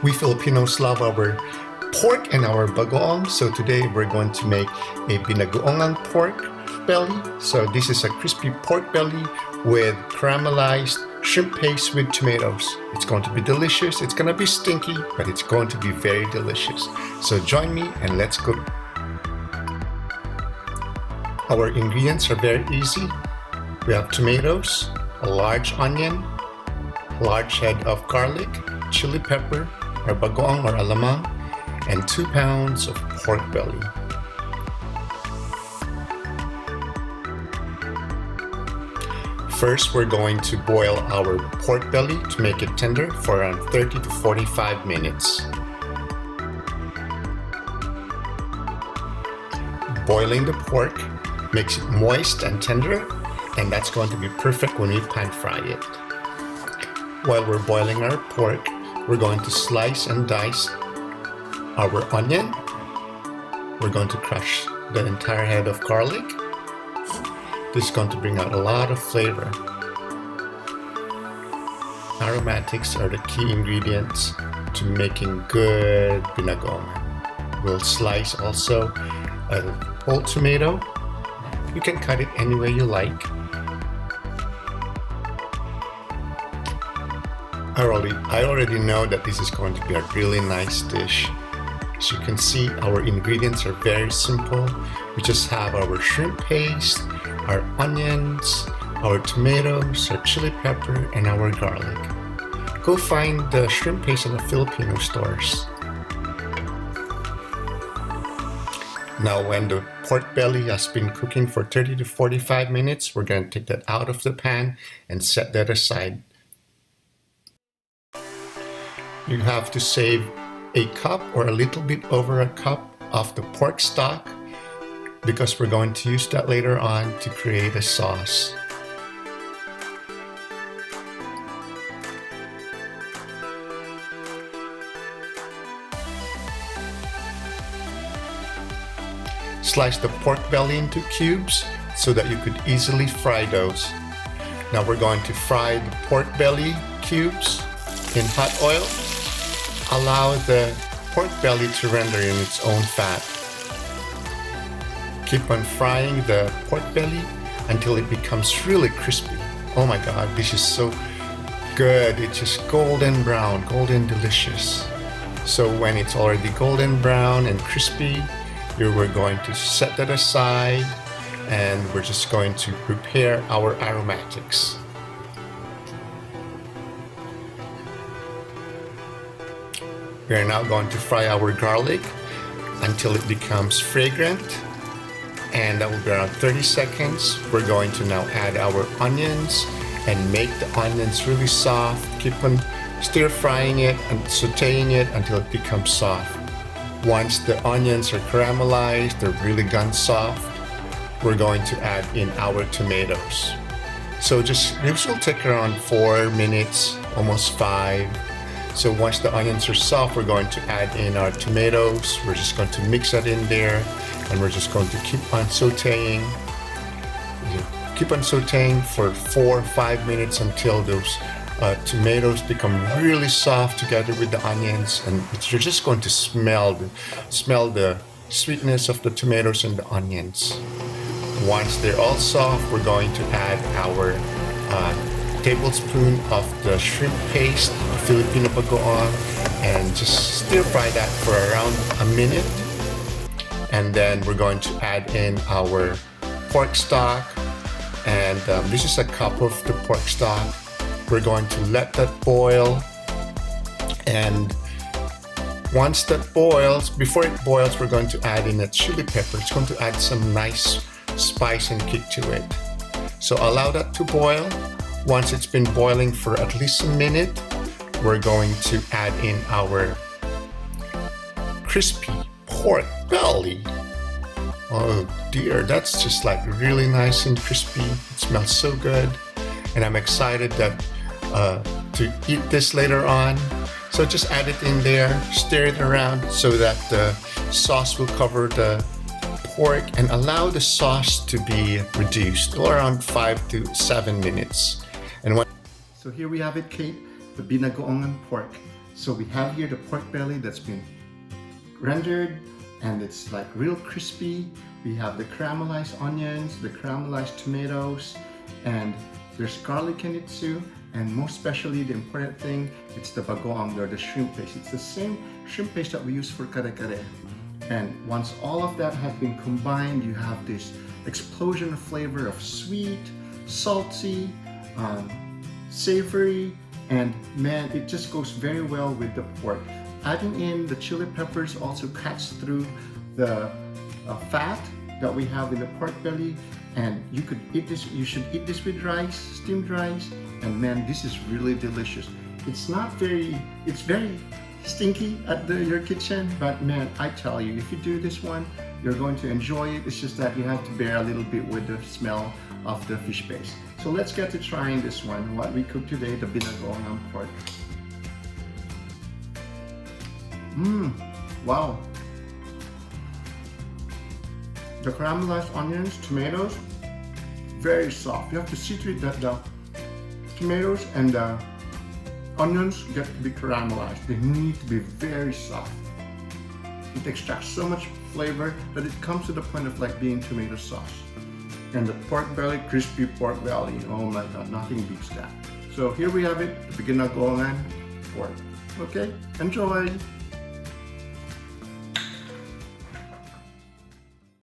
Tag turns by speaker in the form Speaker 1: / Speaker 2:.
Speaker 1: We Filipinos love our pork and our bagoong. So today we're going to make a binagoongang pork belly. So this is a crispy pork belly with caramelized shrimp paste with tomatoes. It's going to be delicious. It's going to be stinky, but it's going to be very delicious. So join me and let's cook. Our ingredients are very easy. We have tomatoes, a large onion, large head of garlic, chili pepper, our bagoong or alamang, and 2 pounds of pork belly. First, we're going to boil our pork belly to make it tender for around 30 to 45 minutes. Boiling the pork makes it moist and tender, and that's going to be perfect when we pan fry it. While we're boiling our pork, we're going to slice and dice our onion. We're going to crush the entire head of garlic. This is going to bring out a lot of flavor. Aromatics are the key ingredients to making good binagoong. We'll slice also a whole tomato. You can cut it any way you like. I already know that this is going to be a really nice dish. As you can see, our ingredients are very simple. We just have our shrimp paste, our onions, our tomatoes, our chili pepper, and our garlic. Go find the shrimp paste in the Filipino stores. Now when the pork belly has been cooking for 30 to 45 minutes, we're going to take that out of the pan and set that aside. You have to save a cup or a little bit over a cup of the pork stock because we're going to use that later on to create a sauce. Slice the pork belly into cubes so that you could easily fry those. Now we're going to fry the pork belly cubes in hot oil. Allow the pork belly to render in its own fat. Keep on frying the pork belly until it becomes really crispy. Oh my God, this is so good. It's just golden brown, golden delicious. So when it's already golden brown and crispy, we're going to set that aside and we're just going to prepare our aromatics. We are now going to fry our garlic until it becomes fragrant, and that will be around 30 seconds. We're going to now add our onions and make the onions really soft. Keep on stir frying it and sauteing it until it becomes soft. Once the onions are caramelized, they're really gone soft, we're going to add in our tomatoes. So this will take around 4 minutes, almost 5. So once the onions are soft, we're going to add in our tomatoes. We're just going to mix that in there, and we're just going to keep on sauteing. Keep on sauteing for 4 or 5 minutes until those tomatoes become really soft together with the onions, and you're just going to smell the sweetness of the tomatoes and the onions. Once they're all soft, we're going to add our tablespoon of the shrimp paste, Filipino bagoong, and just stir fry that for around a minute. And then we're going to add in our pork stock, and this is a cup of the pork stock. We're going to let that boil, and once that boils, before it boils, we're going to add in a chili pepper. It's going to add some nice spice and kick to it. So allow that to boil. Once it's been boiling for at least a minute, we're going to add in our crispy pork belly. Oh dear, that's just like really nice and crispy. It smells so good, and I'm excited to eat this later on. So just add it in there, stir it around so that the sauce will cover the pork, and allow the sauce to be reduced around 5 to 7 minutes. So here we have it, Kate, the binagoongang pork. So we have here the pork belly that's been rendered and it's like real crispy. We have the caramelized onions, the caramelized tomatoes, and there's garlic in it too. And most especially the important thing, it's the bagoong or the shrimp paste. It's the same shrimp paste that we use for kare-kare. And once all of that has been combined, you have this explosion of flavor of sweet, salty, savory, and man, it just goes very well with the pork. Adding in the chili peppers also cuts through the fat that we have in the pork belly, and you could eat this. You should eat this with rice, steamed rice, and man, this is really delicious. It's very stinky at your kitchen, but man, I tell you, if you do this one, you're going to enjoy it. It's just that you have to bear a little bit with the smell of the fish paste. So let's get to trying this one, what we cooked today, the binagoongang pork. Wow. The caramelized onions, tomatoes, very soft. You have to see to it that the tomatoes and the onions get to be caramelized. They need to be very soft. It extracts so much flavor that it comes to the point of like being tomato sauce. And the pork belly, crispy pork belly, oh my god, nothing beats that. So here we have it, the binagoongang pork. Okay, enjoy!